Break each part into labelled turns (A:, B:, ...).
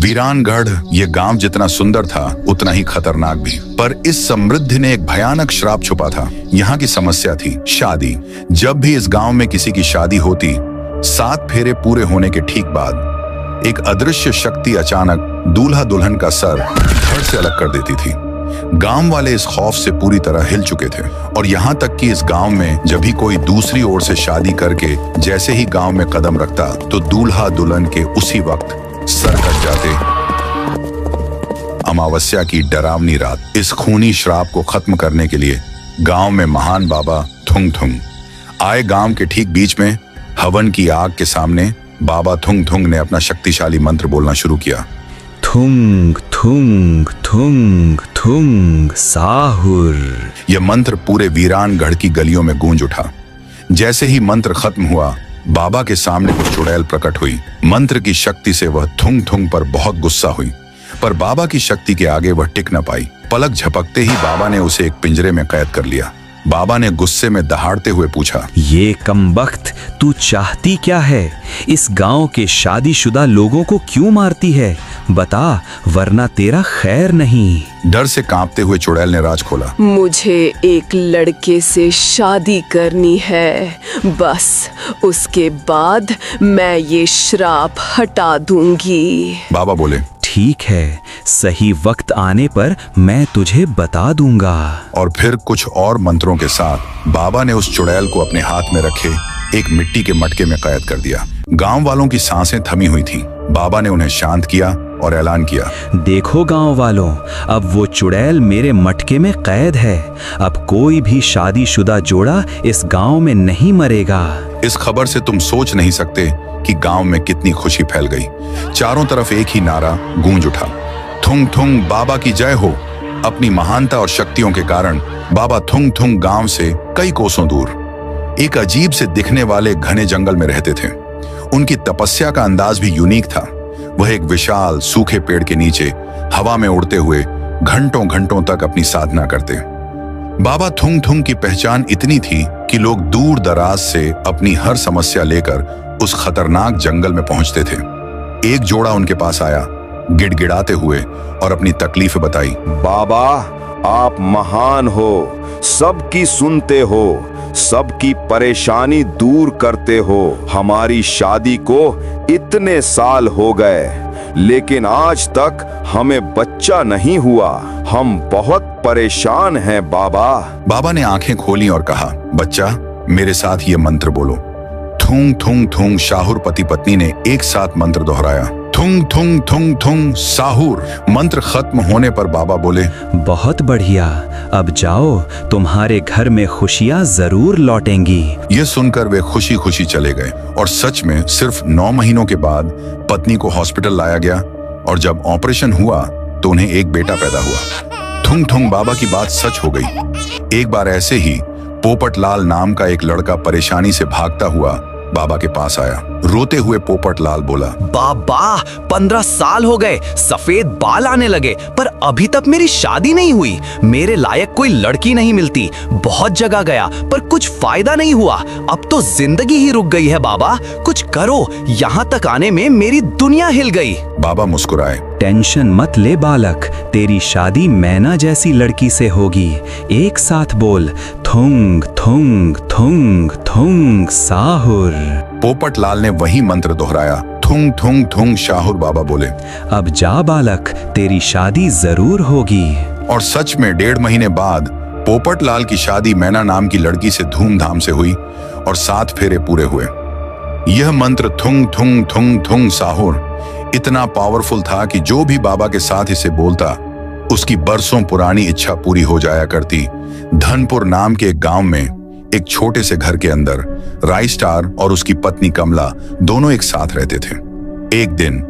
A: वीरानगढ़ ये गांव जितना सुंदर था उतना ही खतरनाक भी। पर इस समृद्धि ने एक भयानक श्राप छुपा था। यहाँ की समस्या थी शादी। जब भी इस गांव में किसी की शादी होती, 7 फेरे पूरे होने के ठीक बाद एक अदृश्य शक्ति अचानक दूल्हा दुल्हन का सर धड़ से अलग कर देती थी। गांव वाले इस खौफ से पूरी तरह हिल चुके थे और यहाँ तक कि इस गांव में जब भी कोई दूसरी ओर से शादी करके जैसे ही गांव में कदम रखता तो दूल्हा दुल्हन के उसी वक्त सर कट जाते। अमावस्या की डरावनी रात। इस खूनी श्राप को खत्म करने के लिए गांव में महान बाबा थुंग थुंग आए। गांव के ठीक बीच में हवन की आग के सामने बाबा थुंग थुंग ने अपना शक्तिशाली मंत्र बोलना शुरू किया।
B: थुंग थुंग थुंग थुंग साहुर।
A: यह मंत्र पूरे वीरानगढ़ की गलियों में गूंज उठा। जैसे ही मंत्र खत्म हुआ, बाबा के सामने कुछ चुड़ैल प्रकट हुई। मंत्र की शक्ति से वह थुंग थुंग पर बहुत गुस्सा हुई, पर बाबा की शक्ति के आगे वह टिक न पाई। पलक झपकते ही बाबा ने उसे एक पिंजरे में कैद कर लिया। बाबा ने गुस्से में दहाड़ते हुए पूछा,
B: ये कमबख्त, तू चाहती क्या है? इस गांव के शादीशुदा लोगों को क्यों मारती है? बता, वरना तेरा खैर नहीं।
A: डर से कांपते हुए चुड़ैल ने राज खोला।
C: मुझे एक लड़के से शादी करनी है, बस उसके बाद मैं ये श्राप हटा दूंगी।
A: बाबा बोले,
B: ठीक है, सही वक्त आने पर मैं तुझे बता दूंगा।
A: और फिर कुछ और मंत्रों के साथ बाबा ने उस चुड़ैल को अपने हाथ में रखे एक मिट्टी के मटके में कैद कर दिया। गांव वालों की सांसें थमी हुई थीं। बाबा ने उन्हें शांत किया और ऐलान किया,
B: देखो गांव वालों, अब वो चुड़ैल मेरे मटके में कैद है। अब कोई भी शादीशुदा जोड़ा इस गांव में नहीं मरेगा।
A: इस खबर से तुम सोच नहीं सकते कि गांव में कितनी खुशी फैल गई। चारों तरफ एक ही नारा गूंज उठा, थुंग थुंग बाबा की जय हो। अपनी महानता और शक्तियों के कारण बाबा थुंग थुंग गांव से कई कोसों दूर एक अजीब से दिखने वाले घने जंगल में रहते थे। उनकी तपस्या का अंदाज भी यूनिक था। वह एक विशाल सूखे पेड़ के नीचे हवा में उड़ते हुए घंटों घंटों तक अपनी साधना करते। बाबा थुंग थुंग की पहचान इतनी थी कि लोग दूर दराज से अपनी हर समस्या लेकर उस खतरनाक जंगल में पहुंचते थे। एक जोड़ा उनके पास आया, गिड़गिड़ाते हुए, और अपनी तकलीफें बताई।
D: बाबा, आप महान हो, सबकी सुनते हो, सबकी परेशानी दूर करते हो। हमारी शादी को इतने साल हो गए, लेकिन आज तक हमें बच्चा नहीं हुआ। हम बहुत परेशान हैं बाबा।
A: बाबा ने आंखें खोली और कहा, बच्चा, मेरे साथ ये मंत्र बोलो। थुंग थुंग थुंग शाहुर पति पत्नी ने एक साथ मंत्र दोहराया, थुंग थुंग थुंग थुंग साहुर। मंत्र खत्म होने पर बाबा बोले,
B: बहुत बढ़िया, अब जाओ, तुम्हारे घर में खुशियां जरूर लौटेंगी।
A: ये सुनकर वे खुशी खुशी चले गए और सच में सिर्फ 9 महीनों के बाद पत्नी को हॉस्पिटल लाया गया और जब ऑपरेशन हुआ तो उन्हें एक बेटा पैदा हुआ। थुंग थुंग बाबा की बात सच हो गई। एक बार ऐसे ही पोपट लाल नाम का एक लड़का परेशानी से भागता हुआ बाबा के पास आया। रोते हुए पोपट लाल बोला,
E: बाबा, 15 साल हो गए, सफेद बाल आने लगे, पर अभी तक मेरी शादी नहीं हुई। मेरे लायक कोई लड़की नहीं मिलती। बहुत जगह गया पर कुछ फायदा नहीं हुआ। अब तो जिंदगी ही रुक गई है बाबा, कुछ करो। यहाँ तक आने में मेरी दुनिया हिल गई।
A: बाबा मुस्कुराए,
B: टेंशन मत ले बालक, तेरी शादी मैना जैसी लड़की से होगी। एक साथ बोल, थुंग थुंग थुंग थुंग साहुर।
A: पोपट लाल ने वही मंत्र दोहराया, थुंग थुंग थुंग शाहुर। बाबा बोले,
B: अब जा बालक, तेरी शादी जरूर होगी।
A: और सच में 1.5 महीने बाद पोपट लाल की शादी मैना नाम की लड़की से धूमधाम से हुई और 7 फेरे पूरे हुए। यह मंत्र थुंग थुंग थुंग थुंग साहुर इतना पावरफुल था कि जो भी बाबा के साथ इसे बोलता, उसकी बरसों पुरानी इच्छा पूरी हो जाया करती। धनपुर नाम के एक गांव में एक छोटे से घर के अंदर राइस्टार और उसकी पत्नी कमला दोनों एक साथ रहते थे। एक दिन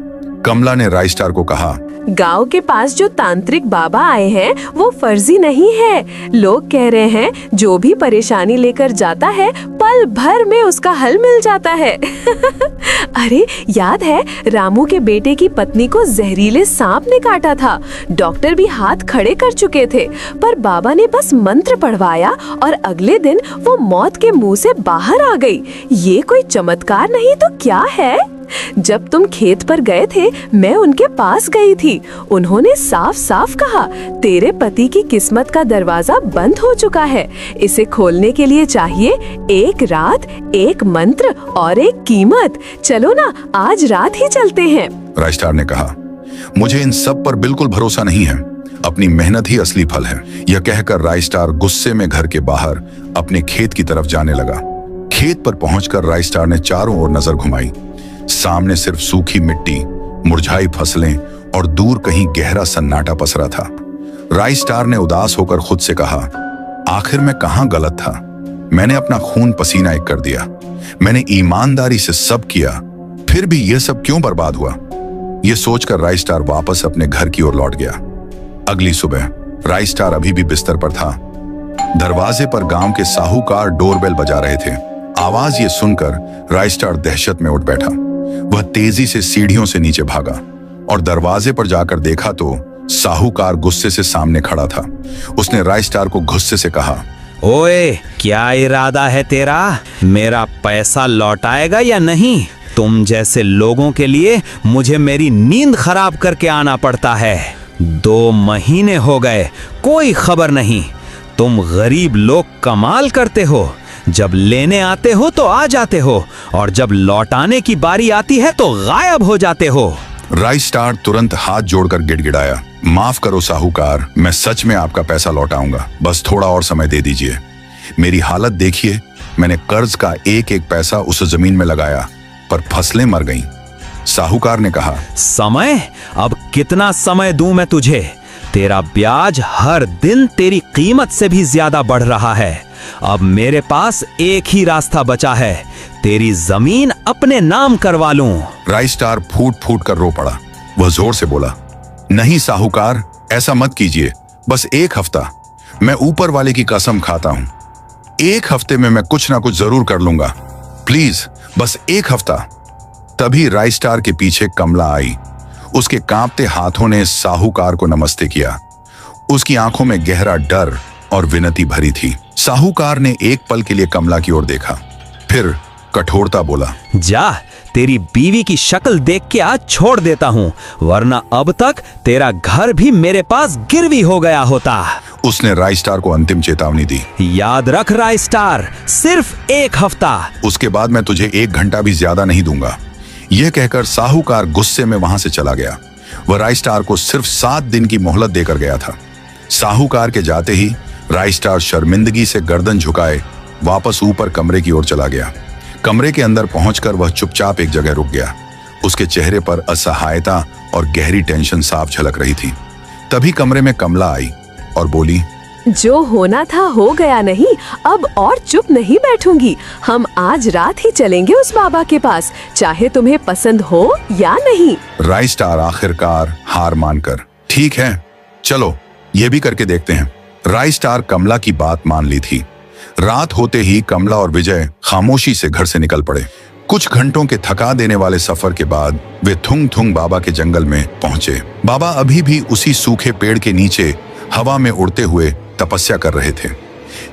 A: कमला ने राइस्टार को कहा,
C: गांव के पास जो तांत्रिक बाबा आए हैं वो फर्जी नहीं है। लोग कह रहे हैं जो भी परेशानी लेकर जाता है पल भर में उसका हल मिल जाता है। अरे याद है, रामू के बेटे की पत्नी को जहरीले सांप ने काटा था। डॉक्टर भी हाथ खड़े कर चुके थे, पर बाबा ने बस मंत्र पढ़वाया और अगले दिन वो मौत के मुंह से बाहर आ गई। ये कोई चमत्कार नहीं तो क्या है? जब तुम खेत पर गए थे मैं उनके पास गई थी। उन्होंने साफ साफ कहा, तेरे पति की किस्मत का दरवाजा बंद हो चुका है। इसे खोलने के लिए चाहिए एक रात, एक मंत्र और एक कीमत। चलो ना, आज रात ही चलते हैं।
A: राइस्टार ने कहा, मुझे इन सब पर बिल्कुल भरोसा नहीं है। अपनी मेहनत ही असली फल है। यह कहकर राइस्टार गुस्से में घर के बाहर अपने खेत की तरफ जाने लगा। खेत पर पहुंचकर राइस्टार ने चारों ओर नजर घुमाई। सामने सिर्फ सूखी मिट्टी, मुरझाई फसलें और दूर कहीं गहरा सन्नाटा पसरा था। राइस्टार ने उदास होकर खुद से कहा, आखिर मैं कहां गलत था? मैंने अपना खून पसीना एक कर दिया। मैंने ईमानदारी से सब किया, फिर भी यह सब क्यों बर्बाद हुआ? यह सोचकर राइस्टार वापस अपने घर की ओर लौट गया। अगली सुबह राइस्टार अभी भी बिस्तर पर था। दरवाजे पर गांव के साहूकार डोरबेल बजा रहे थे। आवाज ये सुनकर राइस्टार दहशत में उठ बैठा। वह तेजी से सीढ़ियों से नीचे भागा और दरवाजे पर जाकर देखा तो साहूकार गुस्से से सामने खड़ा था। उसने राइस्टार को गुस्से से कहा,
B: ओए, क्या इरादा है तेरा? मेरा पैसा लौटाएगा या नहीं? तुम जैसे लोगों के लिए मुझे मेरी नींद खराब करके आना पड़ता है। 2 महीने हो गए, कोई खबर नहीं। तुम गरीब लोग कमाल करते हो। जब लेने आते हो तो आ जाते हो और जब लौटाने की बारी आती है तो गायब हो जाते हो।
A: राइस्टार तुरंत हाथ जोड़कर गिड़गिड़ाया, माफ करो साहूकार, मैं सच में आपका पैसा लौटाऊंगा। बस थोड़ा और समय दे दीजिए। मेरी हालत देखिए, मैंने कर्ज का एक एक पैसा उस जमीन में लगाया, पर फसलें मर गईं। साहूकार ने कहा,
B: समय? अब कितना समय दूं मैं तुझे? तेरा ब्याज हर दिन तेरी कीमत से भी ज्यादा बढ़ रहा है। अब मेरे पास एक ही रास्ता बचा है, तेरी जमीन अपने नाम करवा लूं।
A: राइस्टार फूट फूट कर रो पड़ा। वह जोर से बोला, नहीं साहूकार, ऐसा मत कीजिए। बस 1 हफ्ता, मैं ऊपर वाले की कसम खाता हूं, 1 हफ्ते में मैं कुछ ना कुछ जरूर कर लूंगा। प्लीज बस 1 हफ्ता। तभी राइस्टार के पीछे कमला आई। उसके कांपते हाथों ने साहूकार को नमस्ते किया। उसकी आंखों में गहरा डर और विनती भरी थी। साहूकार ने एक पल के लिए कमला की ओर देखा, फिर कठोरता बोला,
B: जा, तेरी बीवी की शक्ल देख के आज छोड़ देता हूँ, वरना अब तक तेरा घर भी मेरे पास गिरवी हो गया होता।
A: उसने राइस्टार को अंतिम चेतावनी दी।
B: याद रख राइस्टार, सिर्फ 1 हफ्ता।
A: उसके बाद मैं तुझे 1 घंटा भी ज्यादा नहीं दूंगा। यह कहकर साहूकार गुस्से में वहां से चला गया। वह राइस्टार को सिर्फ 7 दिन की मोहलत देकर गया था। साहूकार के जाते ही राइस्टार शर्मिंदगी से गर्दन झुकाए वापस ऊपर कमरे की ओर चला गया। कमरे के अंदर पहुंचकर वह चुपचाप एक जगह रुक गया। उसके चेहरे पर असहायता और गहरी टेंशन साफ झलक रही थी। तभी कमरे में कमला आई और बोली,
C: जो होना था हो गया नहीं, अब और चुप नहीं बैठूंगी। हम आज रात ही चलेंगे उस बाबा के पास, चाहे तुम्हें पसंद हो या नहीं।
A: राइस्टार आखिरकार हार मानकर, ठीक है चलो, ये भी करके देखते हैं। राइस्टार कमला की बात मान ली थी। रात होते ही कमला और विजय खामोशी से घर से निकल पड़े। कुछ घंटों के थका देने वाले सफर के बाद वे थुंग थुंग बाबा के जंगल में पहुंचे। बाबा अभी भी उसी सूखे पेड़ के नीचे हवा में उड़ते हुए तपस्या कर रहे थे।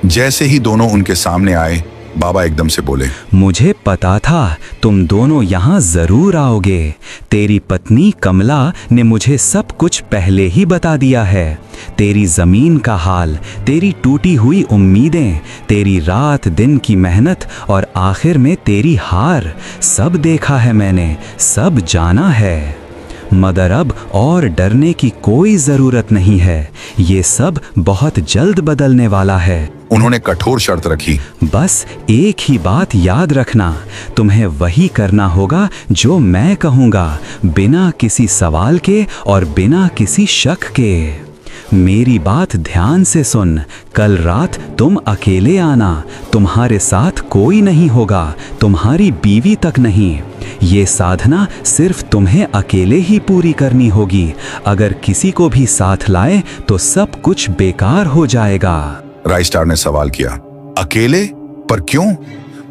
A: जैसे ही दोनों उनके सामने आए, बाबा एकदम से बोले,
B: मुझे पता था तुम दोनों यहाँ जरूर आओगे। तेरी पत्नी कमला ने मुझे सब कुछ पहले ही बता दिया है। तेरी जमीन का हाल, तेरी टूटी हुई उम्मीदें, तेरी रात दिन की मेहनत और आखिर में तेरी हार, सब देखा है मैंने, सब जाना है। मगर अब और डरने की कोई जरूरत नहीं है। ये सब बहुत जल्द बदलने वाला है।
A: उन्होंने कठोर शर्त रखी,
B: बस एक ही बात याद रखना, तुम्हें वही करना होगा जो मैं कहूँगा, बिना किसी सवाल के और बिना किसी शक के। मेरी बात ध्यान से सुन। कल रात तुम अकेले आना, तुम्हारे साथ कोई नहीं होगा, तुम्हारी बीवी तक नहीं। ये साधना सिर्फ तुम्हें अकेले ही पूरी करनी होगी। अगर किसी को भी साथ लाए तो सब कुछ बेकार हो जाएगा।
A: राइस्टार ने सवाल किया, अकेले? पर क्यों?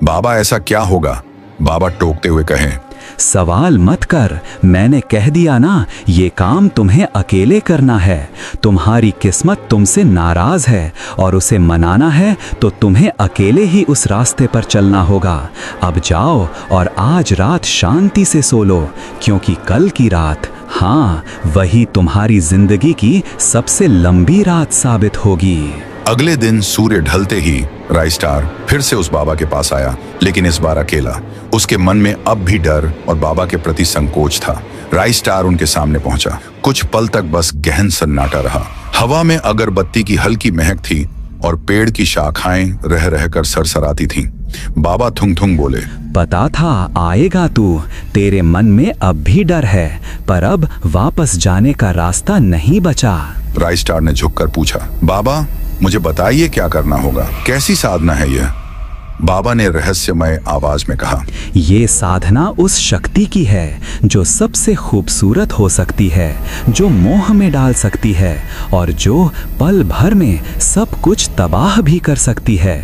A: बाबा ऐसा क्या होगा? बाबा टोकते हुए कहे,
B: सवाल मत कर, मैंने कह दिया ना, ये काम तुम्हें अकेले करना है। तुम्हारी किस्मत तुमसे नाराज है और उसे मनाना है तो तुम्हें अकेले ही उस रास्ते पर चलना होगा। अब जाओ और आज रात शांति से सो लो, क्योंकि कल की रात, हाँ, वही तुम्हारी जिंदगी की सबसे लंबी रात साबित होगी।
A: अगले दिन सूर्य ढलते ही राइस्टार फिर से उस बाबा के पास आया, लेकिन इस बार अकेला। उसके मन में अब भी डर और बाबा के प्रति संकोच था। राइस्टार उनके सामने पहुंचा। कुछ पल तक बस गहन सन्नाटा रहा। हवा में अगरबत्ती की हल्की महक थी और पेड़ की शाखाएं रह रहकर सरसराती थीं। बाबा थुंग थुंग बोले,
B: पता था आएगा तू, तेरे मन में अब भी डर है, पर अब वापस जाने का रास्ता नहीं बचा।
A: राइस्टार ने झुककर पूछा, बाबा मुझे बताइए क्या करना होगा, कैसी साधना है यह? बाबा ने रहस्यमय आवाज में कहा,
B: ये साधना उस शक्ति की है जो सबसे खूबसूरत हो सकती है, जो मोह में डाल सकती है और जो पल भर में सब कुछ तबाह भी कर सकती है।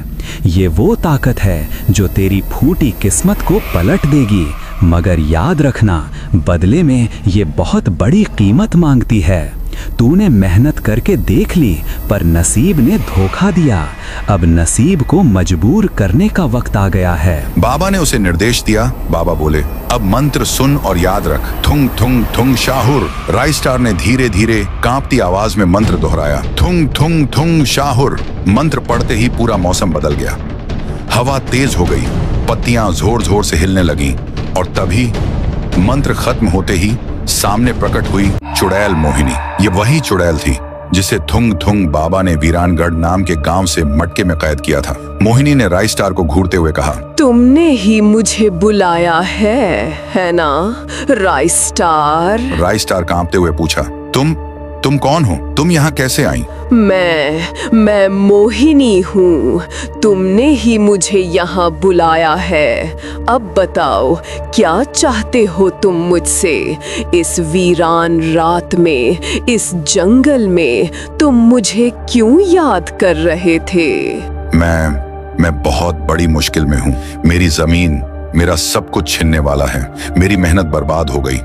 B: ये वो ताकत है जो तेरी फूटी किस्मत को पलट देगी, मगर याद रखना, बदले में ये बहुत बड़ी कीमत मांगती है। तूने मेहनत करके देख ली, पर नसीब ने धोखा दिया। अब नसीब को मजबूर करने का वक्त आ गया है।
A: बाबा ने उसे निर्देश दिया। बाबा बोले, अब मंत्र सुन और याद रख, थुंग थुंग थुंग शाहुर। राइस्टार ने धीरे धीरे कांपती आवाज में मंत्र दोहराया, थुंग थुंग थुंग शाहुर। मंत्र पढ़ते ही पूरा मौसम बदल गया। हवा तेज हो गई, पत्तियां जोर जोर से हिलने लगीं और तभी मंत्र खत्म होते ही सामने प्रकट हुई चुड़ैल मोहिनी। ये वही चुड़ैल थी जिसे थुंग थुंग बाबा ने वीरानगढ़ नाम के गांव से मटके में कैद किया था। मोहिनी ने राइस्टार को घूरते हुए कहा,
C: तुमने ही मुझे बुलाया है ना राइस्टार?
A: राइस्टार कांपते हुए पूछा, तुम कौन हो? तुम यहाँ कैसे आई?
C: मैं मोहिनी हूँ। तुमने ही मुझे यहाँ बुलाया है। अब बताओ, क्या चाहते हो तुम मुझसे? इस वीरान रात में, इस जंगल में तुम मुझे क्यों याद कर रहे थे?
A: मैं बहुत बड़ी मुश्किल में हूँ। मेरी जमीन, मेरा सब कुछ छिनने वाला है। मेरी मेहनत बर्बाद हो गई।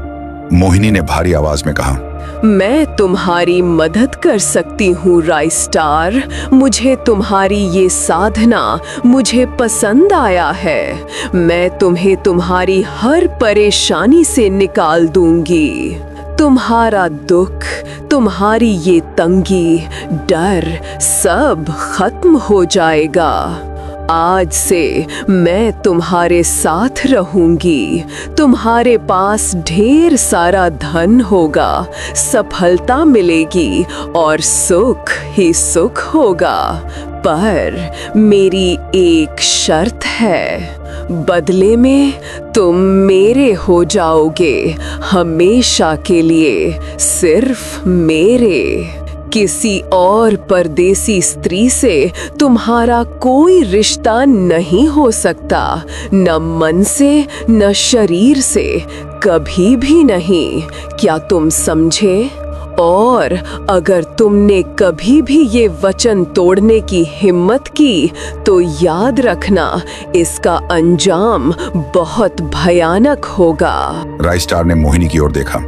A: मोहिनी ने भारी आवाज में कहा,
C: मैं तुम्हारी मदद कर सकती हूँ राइस्टार। मुझे तुम्हारी ये साधना मुझे पसंद आया है। मैं तुम्हें तुम्हारी हर परेशानी से निकाल दूंगी। तुम्हारा दुख, तुम्हारी ये तंगी, डर सब खत्म हो जाएगा। आज से मैं तुम्हारे साथ रहूंगी। तुम्हारे पास ढेर सारा धन होगा, सफलता मिलेगी और सुख ही सुख होगा। पर मेरी एक शर्त है, बदले में तुम मेरे हो जाओगे, हमेशा के लिए, सिर्फ मेरे। किसी और परदेसी स्त्री से तुम्हारा कोई रिश्ता नहीं हो सकता, न मन से न शरीर से, कभी भी नहीं। क्या तुम समझे? और अगर तुमने कभी भी ये वचन तोड़ने की हिम्मत की तो याद रखना, इसका अंजाम बहुत भयानक होगा।
A: राइस्टार ने मोहिनी की ओर देखा।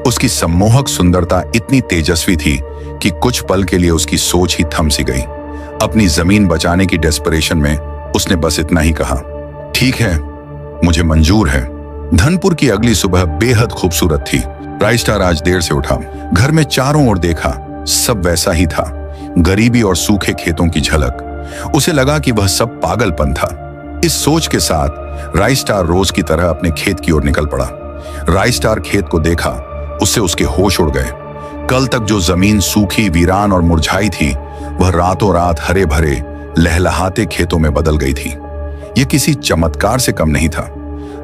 A: उसकी सम्मोहक सुंदरता इतनी तेजस्वी थी कि कुछ पल के लिए उसकी सोच ही थम सी गई। अपनी जमीन बचाने की डेस्परेशन में उसने बस इतना ही कहा, ठीक है, मुझे मंजूर है। धनपुर की अगली सुबह बेहद खूबसूरत थी। राइस्टार आज देर से उठा। घर में चारों ओर देखा, सब वैसा ही था, गरीबी और सूखे खेतों की झलक। उसे लगा कि वह सब पागलपन था। इस सोच के साथ राइस्टार रोज की तरह अपने खेत की ओर निकल पड़ा। राइस्टार खेत को देखा, उससे उसके होश उड़ गए। कल तक जो जमीन सूखी, वीरान और मुरझाई थी, वह रातों रात हरे भरे लहलहाते खेतों में बदल गई थी। यह किसी चमत्कार से कम नहीं था।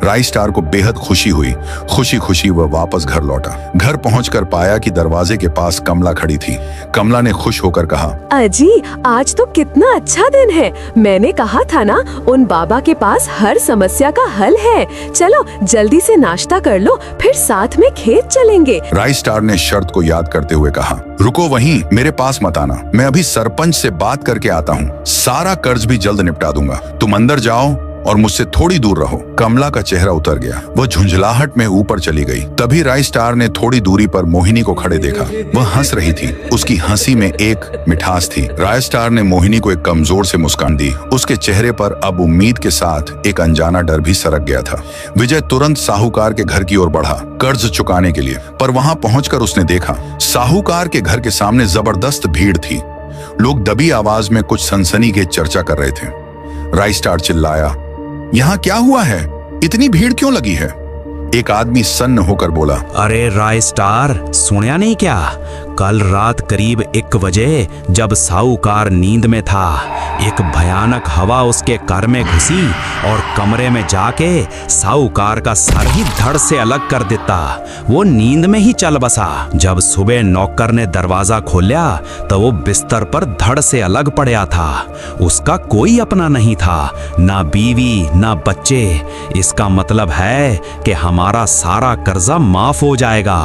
A: राइस्टार को बेहद खुशी हुई। खुशी खुशी वह वापस घर लौटा। घर पहुंचकर पाया कि दरवाजे के पास कमला खड़ी थी। कमला ने खुश होकर कहा,
C: अजी, आज तो कितना अच्छा दिन है। मैंने कहा था ना, उन बाबा के पास हर समस्या का हल है। चलो जल्दी से नाश्ता कर लो, फिर साथ में खेत चलेंगे।
A: राइस्टार ने शर्त को याद करते हुए कहा, रुको वहीं, मेरे पास मत आना। मैं अभी सरपंच से बात करके आता हूँ। सारा कर्ज भी जल्द निपटा दूंगा। तुम अंदर जाओ और मुझसे थोड़ी दूर रहो। कमला का चेहरा उतर गया, वह झुंझलाहट में ऊपर चली गई। तभी राय स्टार ने थोड़ी दूरी पर मोहिनी को खड़े देखा। वह हंस रही थी, उसकी हंसी में एक मिठास थी। राय स्टार ने मोहिनी को एक कमजोर से मुस्कान दी। उसके चेहरे पर अब उम्मीद के साथ एक अनजाना डर भी सरक गया था। विजय तुरंत साहूकार के घर की ओर बढ़ा, कर्ज चुकाने के लिए। पर वहां पहुंचकर उसने देखा, साहूकार के घर के सामने जबरदस्त भीड़ थी। लोग दबी आवाज में कुछ सनसनीखेज चर्चा कर रहे थे। राय स्टार चिल्लाया, यहाँ क्या हुआ है? इतनी भीड़ क्यों लगी है? एक आदमी सन्न होकर बोला,
B: अरे राय स्टार, सुनया नहीं क्या? कल रात करीब 1 बजे जब साहूकार नींद में था, एक भयानक हवा उसके घर में घुसी और कमरे में जाके साहूकार का सर ही धड़ से अलग कर देता। वो नींद में ही चल बसा। जब सुबह नौकर ने दरवाजा खोला तो वो बिस्तर पर धड़ से अलग पड़ा था। उसका कोई अपना नहीं था, ना बीवी ना बच्चे। इसका मतलब है कि हमारा सारा कर्जा माफ हो जाएगा।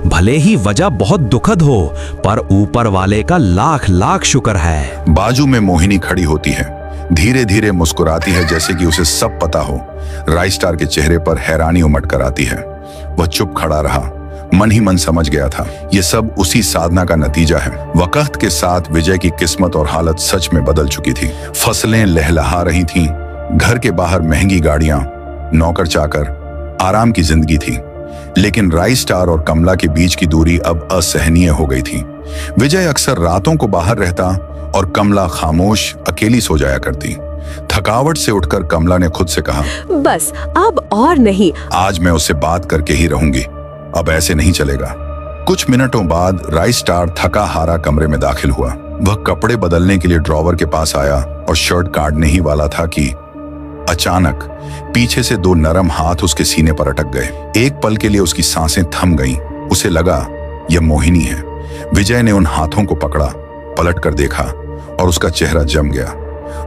B: भले ही वजह बहुत दुखद हो, पर ऊपर वाले का लाख लाख शुक्र है।
A: बाजू में मोहिनी खड़ी होती है, धीरे धीरे मुस्कुराती है जैसे कि उसे सब पता हो। राय स्टार के चेहरे पर हैरानी उमड़ कर आती है। वह चुप खड़ा रहा, मन ही मन समझ गया था ये सब उसी साधना का नतीजा है। वक्त के साथ विजय की किस्मत और हालत सच में बदल चुकी थी। फसलें लहलहा रही थीं, घर के बाहर महंगी गाड़ियां, नौकर चाकर, आराम की जिंदगी थी। लेकिन राय स्टार और कमला के बीच की दूरी अब असहनीय हो गई थी। विजय अक्सर रातों को बाहर रहता और कमला खामोश अकेली सो जाया करती। थकावट से उठकर कमला ने खुद से कहा,
C: बस अब और नहीं।
A: आज मैं उससे बात करके ही रहूंगी, अब ऐसे नहीं चलेगा। कुछ मिनटों बाद राय स्टार थका हारा कमरे में दाखिल हुआ। वह कपड़े बदलने के लिए ड्रॉवर के पास आया और शर्ट काटने ही वाला था कि अचानक पीछे से 2 नरम हाथ उसके सीने पर अटक गए। एक पल के लिए उसकी सांसें थम गईं। उसे लगा यह मोहिनी है। विजय ने उन हाथों को पकड़ा, पलट कर देखा और उसका चेहरा जम गया।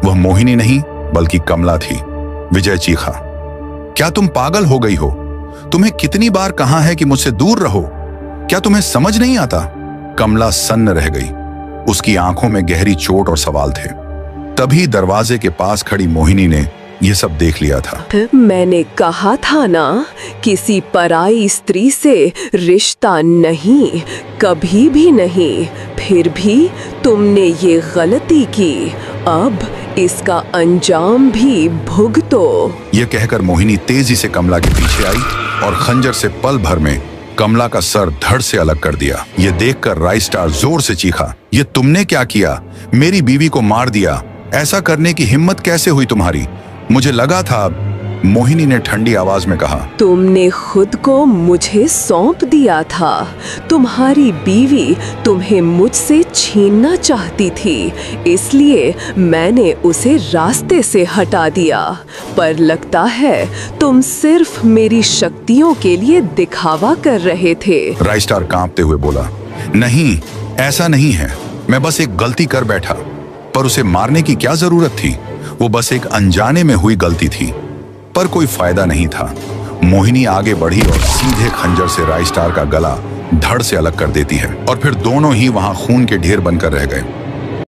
A: वह मोहिनी नहीं बल्कि कमला थी। विजय चीखा, क्या तुम पागल हो गई हो? तुम्हें कितनी बार कहा है कि मुझसे दूर रहो? क्या तुम्हें समझ नहीं आता? कमला सन्न रह गई। उसकी आंखों में गहरी चोट और सवाल थे। तभी दरवाजे के पास खड़ी मोहिनी ने ये सब देख लिया था।
C: मैंने कहा था ना, किसी पराई स्त्री से रिश्ता नहीं, कभी भी नहीं। फिर भी तुमने ये गलती की, अब इसका अंजाम भी भुगतो।
A: ये कहकर मोहिनी तेजी से कमला के पीछे आई और खंजर से पल भर में कमला का सर धड़ से अलग कर दिया। ये देखकर राय स्टार जोर से चीखा, ये तुमने क्या किया? मेरी बीवी को मार दिया। ऐसा करने की हिम्मत कैसे हुई तुम्हारी? मुझे लगा था। मोहिनी ने ठंडी आवाज में कहा,
C: तुमने खुद को मुझे सौंप दिया था। तुम्हारी बीवी तुम्हें मुझसे छीनना चाहती थी, इसलिए मैंने उसे रास्ते से हटा दिया। पर लगता है तुम सिर्फ मेरी शक्तियों के लिए दिखावा कर रहे थे।
A: राय स्टार कांपते हुए बोला, नहीं, ऐसा नहीं है। मैं बस एक गलती कर बैठा। पर उसे मारने की क्या जरूरत थी? वो बस एक अनजाने में हुई गलती थी। पर कोई फायदा नहीं था। मोहिनी आगे बढ़ी और सीधे खंजर से राय स्टार का गला धड़ से अलग कर देती है और फिर दोनों ही वहां खून के ढेर बनकर रह गए।